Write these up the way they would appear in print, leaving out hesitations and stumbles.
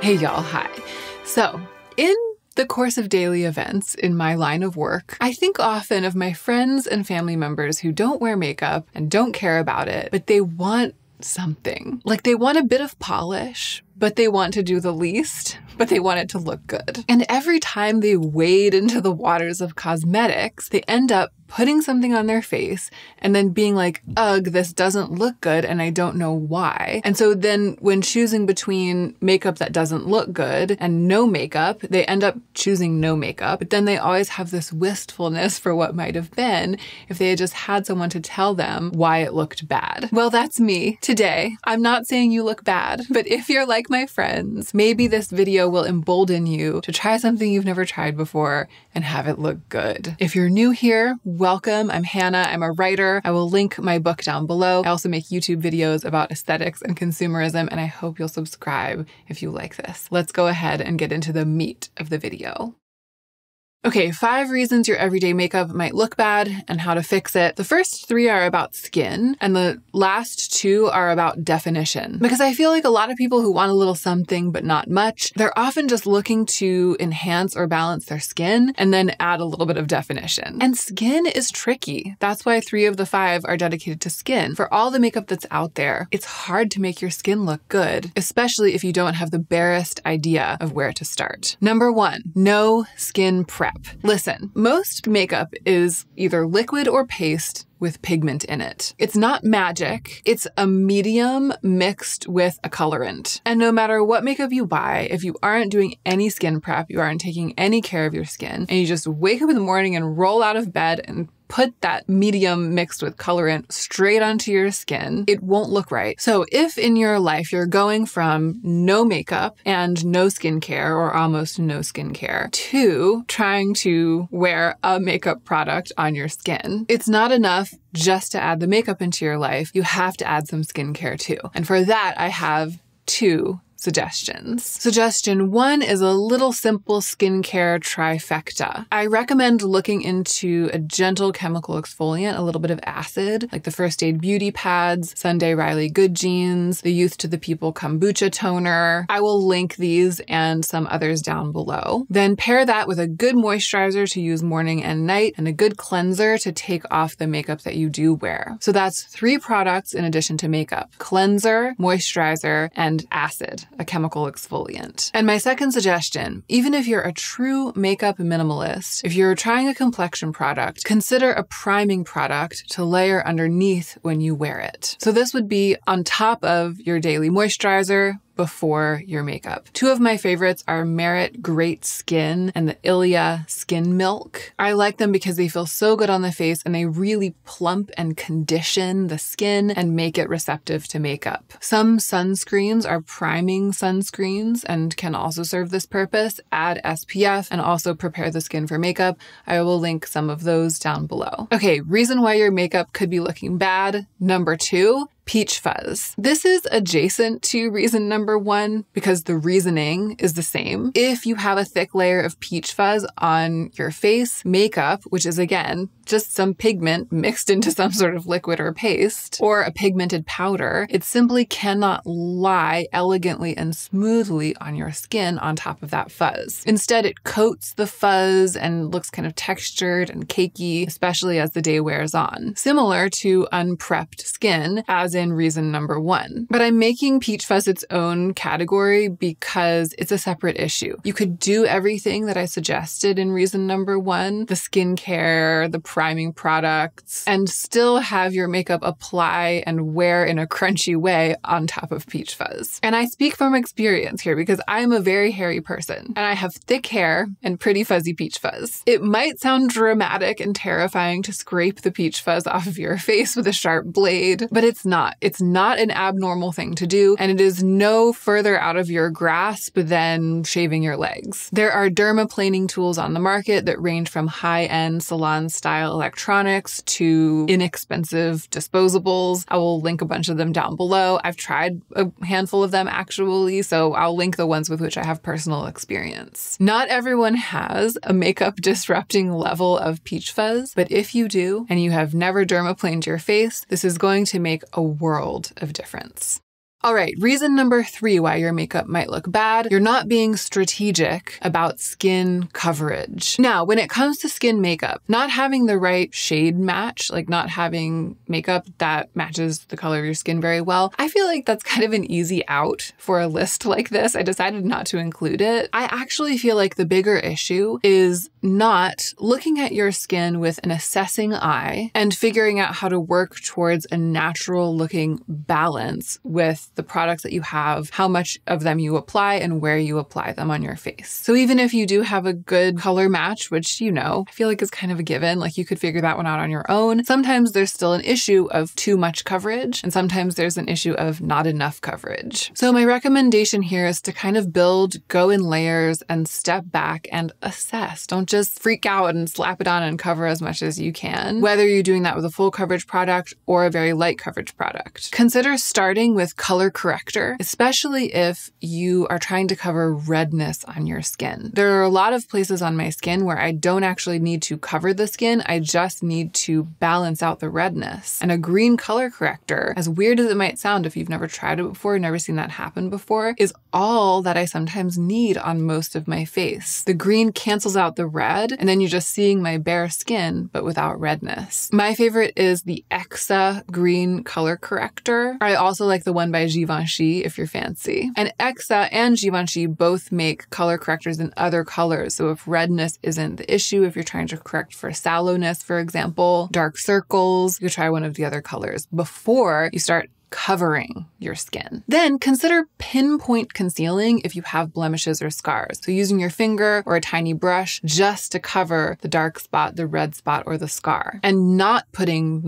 Hey y'all, hi. So, in the course of daily events in my line of work, I think often of my friends and family members who don't wear makeup and don't care about it, but they want something. Like they want a bit of polish, but they want to do the least, but they want it to look good. And every time they wade into the waters of cosmetics, they end up putting something on their face and then being like, ugh, this doesn't look good and I don't know why. And so then when choosing between makeup that doesn't look good and no makeup, they end up choosing no makeup. But then they always have this wistfulness for what might have been if they had just had someone to tell them why it looked bad. Well, that's me today. I'm not saying you look bad, but if you're like my friends, maybe this video will embolden you to try something you've never tried before and have it look good. If you're new here, welcome. I'm Hannah. I'm a writer. I will link my book down below. I also make YouTube videos about aesthetics and consumerism, and I hope you'll subscribe if you like this. Let's go ahead and get into the meat of the video. Okay, 5 reasons your everyday makeup might look bad and how to fix it. The first 3 are about skin, and the last 2 are about definition. Because I feel like a lot of people who want a little something but not much, they're often just looking to enhance or balance their skin and then add a little bit of definition. And skin is tricky. That's why 3 of the 5 are dedicated to skin. For all the makeup that's out there, it's hard to make your skin look good, especially if you don't have the barest idea of where to start. Number 1, no skin prep. Listen, most makeup is either liquid or paste with pigment in it. It's not magic. It's a medium mixed with a colorant. And no matter what makeup you buy, if you aren't doing any skin prep, you aren't taking any care of your skin, and you just wake up in the morning and roll out of bed and put that medium mixed with colorant straight onto your skin, it won't look right. So if in your life you're going from no makeup and no skincare or almost no skincare to trying to wear a makeup product on your skin, it's not enough just to add the makeup into your life. You have to add some skincare too. And for that, I have 2 suggestions. Suggestion 1 is a little simple skincare trifecta. I recommend looking into a gentle chemical exfoliant, a little bit of acid, like the First Aid Beauty Pads, Sunday Riley Good Jeans, the Youth to the People Kombucha Toner. I will link these and some others down below. Then pair that with a good moisturizer to use morning and night and a good cleanser to take off the makeup that you do wear. So that's 3 products in addition to makeup: cleanser, moisturizer, and acid, a chemical exfoliant. And my second suggestion, even if you're a true makeup minimalist, if you're trying a complexion product, consider a priming product to layer underneath when you wear it. So this would be on top of your daily moisturizer before your makeup. 2 of my favorites are Merit Great Skin and the Ilia Skin Milk. I like them because they feel so good on the face and they really plump and condition the skin and make it receptive to makeup. Some sunscreens are priming sunscreens and can also serve this purpose. Add SPF and also prepare the skin for makeup. I will link some of those down below. Okay, reason why your makeup could be looking bad. Number 2, peach fuzz. This is adjacent to reason number 1 because the reasoning is the same. If you have a thick layer of peach fuzz on your face, makeup, which is again, just some pigment mixed into some sort of liquid or paste, or a pigmented powder, it simply cannot lie elegantly and smoothly on your skin on top of that fuzz. Instead, it coats the fuzz and looks kind of textured and cakey, especially as the day wears on. Similar to unprepped skin, as in reason number 1. But I'm making peach fuzz its own category because it's a separate issue. You could do everything that I suggested in reason number 1, the skincare, the priming products, and still have your makeup apply and wear in a crunchy way on top of peach fuzz. And I speak from experience here because I'm a very hairy person and I have thick hair and pretty fuzzy peach fuzz. It might sound dramatic and terrifying to scrape the peach fuzz off of your face with a sharp blade, but it's not. It's not an abnormal thing to do, and it is no further out of your grasp than shaving your legs. There are dermaplaning tools on the market that range from high-end salon-style electronics to inexpensive disposables. I will link a bunch of them down below. I've tried a handful of them actually, so I'll link the ones with which I have personal experience. Not everyone has a makeup disrupting level of peach fuzz, but if you do, and you have never dermaplaned your face, this is going to make a world of difference. All right, reason number 3 why your makeup might look bad. You're not being strategic about skin coverage. Now, when it comes to skin makeup, not having the right shade match, like not having makeup that matches the color of your skin very well, I feel like that's kind of an easy out for a list like this. I decided not to include it. I actually feel like the bigger issue is not looking at your skin with an assessing eye and figuring out how to work towards a natural looking balance with the products that you have, how much of them you apply, and where you apply them on your face. So even if you do have a good color match, which I feel like is kind of a given, like you could figure that one out on your own, sometimes there's still an issue of too much coverage, and sometimes there's an issue of not enough coverage. So my recommendation here is to kind of go in layers and step back and assess. Don't just freak out and slap it on and cover as much as you can, whether you're doing that with a full coverage product or a very light coverage product. Consider starting with color corrector, especially if you are trying to cover redness on your skin. There are a lot of places on my skin where I don't actually need to cover the skin, I just need to balance out the redness. And a green color corrector, as weird as it might sound if you've never tried it before, never seen that happen before, is all that I sometimes need on most of my face. The green cancels out the red, and then you're just seeing my bare skin, but without redness. My favorite is the EXA green color corrector. I also like the one by Givenchy if you're fancy. And EXA and Givenchy both make color correctors in other colors. So if redness isn't the issue, if you're trying to correct for sallowness, for example, dark circles, you try one of the other colors before you start covering your skin. Then consider pinpoint concealing if you have blemishes or scars. So using your finger or a tiny brush just to cover the dark spot, the red spot, or the scar, and not putting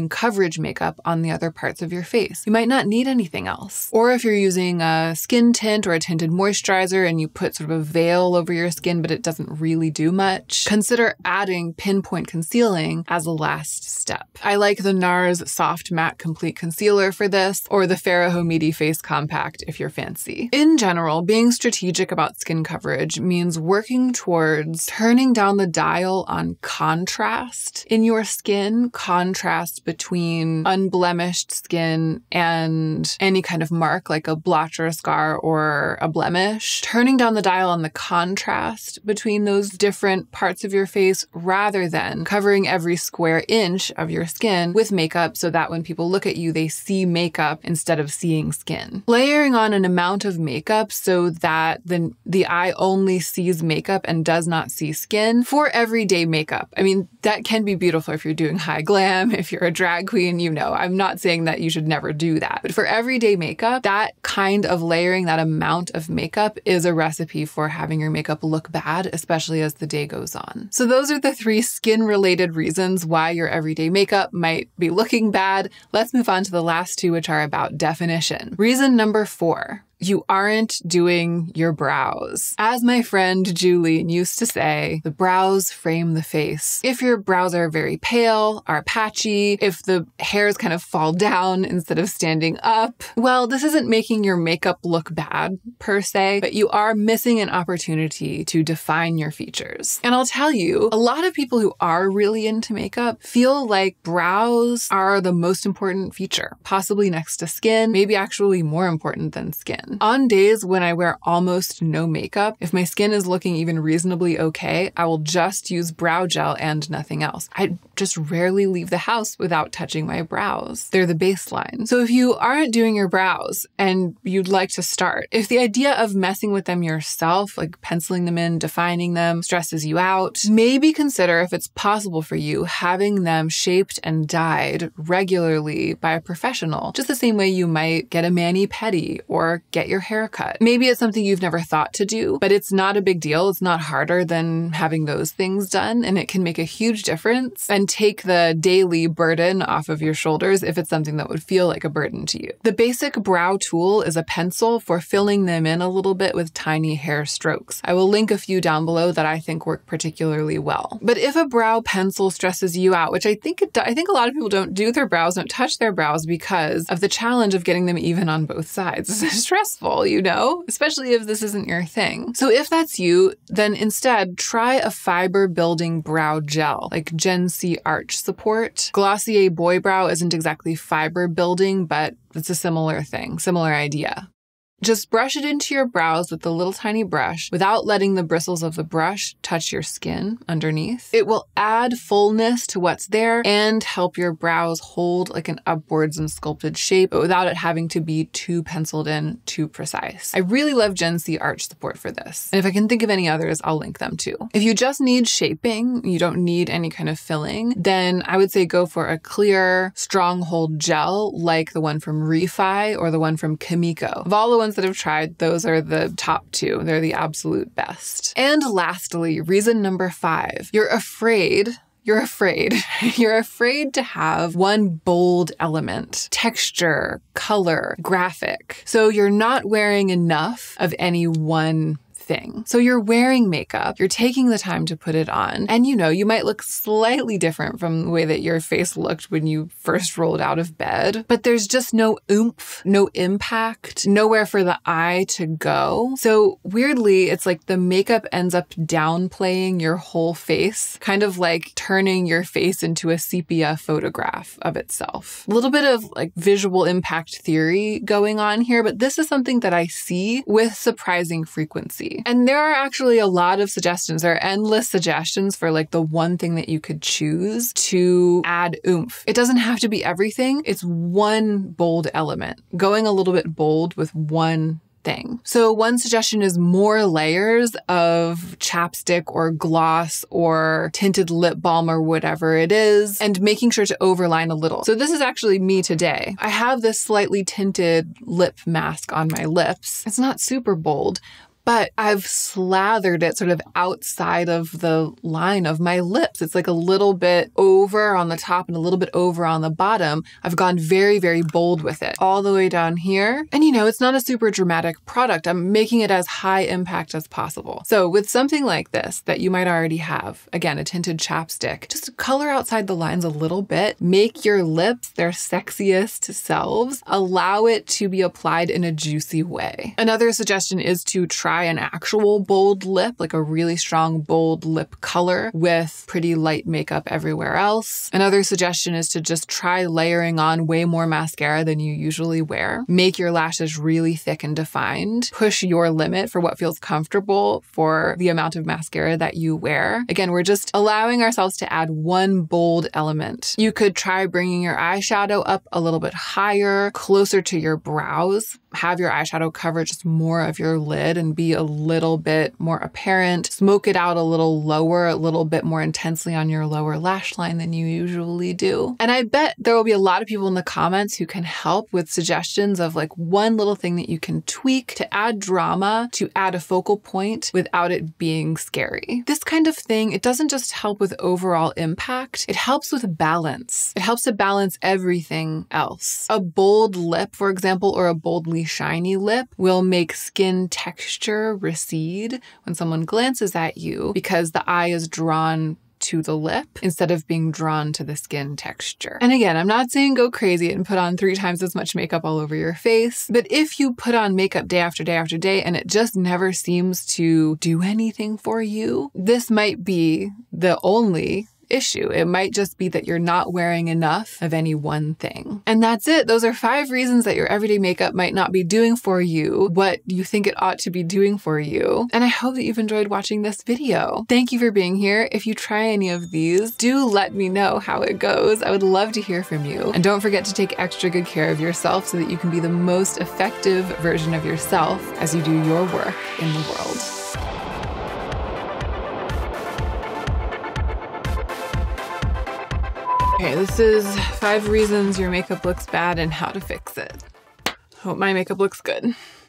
coverage makeup on the other parts of your face. You might not need anything else. Or if you're using a skin tint or a tinted moisturizer and you put sort of a veil over your skin, but it doesn't really do much, consider adding pinpoint concealing as a last step. I like the NARS Soft Matte Complete Concealer for this, or the Farahomidi Face Compact if you're fancy. In general, being strategic about skin coverage means working towards turning down the dial on contrast in your skin, contrast between unblemished skin and any kind of mark like a blotch or a scar or a blemish. Turning down the dial on the contrast between those different parts of your face rather than covering every square inch of your skin with makeup so that when people look at you, they see makeup instead of seeing skin. Layering on an amount of makeup so that the eye only sees makeup and does not see skin for everyday makeup. I mean, that can be beautiful if you're doing high glam, if you're a drag queen, I'm not saying that you should never do that. But for everyday makeup, that kind of layering, that amount of makeup is a recipe for having your makeup look bad, especially as the day goes on. So those are the 3 skin-related reasons why your everyday makeup might be looking bad. Let's move on to the last 2, which are about definition. Reason number 4. You aren't doing your brows. As my friend Julie used to say, the brows frame the face. If your brows are very pale, are patchy, if the hairs kind of fall down instead of standing up, well, this isn't making your makeup look bad per se, but you are missing an opportunity to define your features. And I'll tell you, a lot of people who are really into makeup feel like brows are the most important feature, possibly next to skin, maybe actually more important than skin. On days when I wear almost no makeup, if my skin is looking even reasonably okay, I will just use brow gel and nothing else. I just rarely leave the house without touching my brows. They're the baseline. So if you aren't doing your brows and you'd like to start, if the idea of messing with them yourself, like penciling them in, defining them, stresses you out, maybe consider if it's possible for you having them shaped and dyed regularly by a professional, just the same way you might get a mani-pedi or get your hair cut. Maybe it's something you've never thought to do, but it's not a big deal. It's not harder than having those things done, and it can make a huge difference and take the daily burden off of your shoulders if it's something that would feel like a burden to you. The basic brow tool is a pencil for filling them in a little bit with tiny hair strokes. I will link a few down below that I think work particularly well. But if a brow pencil stresses you out, which I think it does, I think a lot of people don't do their brows, don't touch their brows because of the challenge of getting them even on both sides. It's a stressful stressful, you know, especially if this isn't your thing. So if that's you, then instead try a fiber building brow gel like Gen C Arch Support. Glossier Boy Brow isn't exactly fiber building, but it's a similar thing, similar idea. Just brush it into your brows with the little tiny brush without letting the bristles of the brush touch your skin underneath. It will add fullness to what's there and help your brows hold like an upwards and sculpted shape, but without it having to be too penciled in, too precise. I really love Gen C Arch Support for this. And if I can think of any others, I'll link them too. If you just need shaping, you don't need any kind of filling, then I would say go for a clear stronghold gel like the one from Refi or the one from Kimiko. Of all the ones that I've tried, those are the top two. They're the absolute best. And lastly, reason number 5, you're afraid to have one bold element, texture, color, graphic. So you're not wearing enough of any one thing. So you're wearing makeup, you're taking the time to put it on, and you know, you might look slightly different from the way that your face looked when you first rolled out of bed, but there's just no oomph, no impact, nowhere for the eye to go. So weirdly, it's like the makeup ends up downplaying your whole face, kind of like turning your face into a sepia photograph of itself. A little bit of like visual impact theory going on here, but this is something that I see with surprising frequency. And there are actually a lot of suggestions. There are endless suggestions for like the one thing that you could choose to add oomph. It doesn't have to be everything. It's one bold element. Going a little bit bold with one thing. So one suggestion is more layers of chapstick or gloss or tinted lip balm or whatever it is, and making sure to overline a little. So this is actually me today. I have this slightly tinted lip mask on my lips. It's not super bold, but I've slathered it sort of outside of the line of my lips. It's like a little bit over on the top and a little bit over on the bottom. I've gone very, very bold with it all the way down here. And you know, it's not a super dramatic product. I'm making it as high impact as possible. So with something like this that you might already have, again, a tinted chapstick, just color outside the lines a little bit, make your lips their sexiest selves, allow it to be applied in a juicy way. Another suggestion is to try an actual bold lip, like a really strong bold lip color with pretty light makeup everywhere else. Another suggestion is to just try layering on way more mascara than you usually wear. Make your lashes really thick and defined. Push your limit for what feels comfortable for the amount of mascara that you wear. Again, we're just allowing ourselves to add one bold element. You could try bringing your eyeshadow up a little bit higher, closer to your brows. Have your eyeshadow cover just more of your lid and be a little bit more apparent. Smoke it out a little lower, a little bit more intensely on your lower lash line than you usually do. And I bet there will be a lot of people in the comments who can help with suggestions of like one little thing that you can tweak to add drama, to add a focal point without it being scary. This kind of thing, it doesn't just help with overall impact, it helps with balance. It helps to balance everything else. A bold lip, for example, or a boldly shiny lip will make skin texture recede when someone glances at you because the eye is drawn to the lip instead of being drawn to the skin texture. And again, I'm not saying go crazy and put on 3 times as much makeup all over your face, but if you put on makeup day after day after day and it just never seems to do anything for you, this might be the only issue. It might just be that you're not wearing enough of any one thing. And that's it. Those are 5 reasons that your everyday makeup might not be doing for you what you think it ought to be doing for you. And I hope that you've enjoyed watching this video. Thank you for being here. If you try any of these, do let me know how it goes. I would love to hear from you. And don't forget to take extra good care of yourself so that you can be the most effective version of yourself as you do your work in the world. Okay, this is 5 reasons your makeup looks bad and how to fix it. Hope my makeup looks good.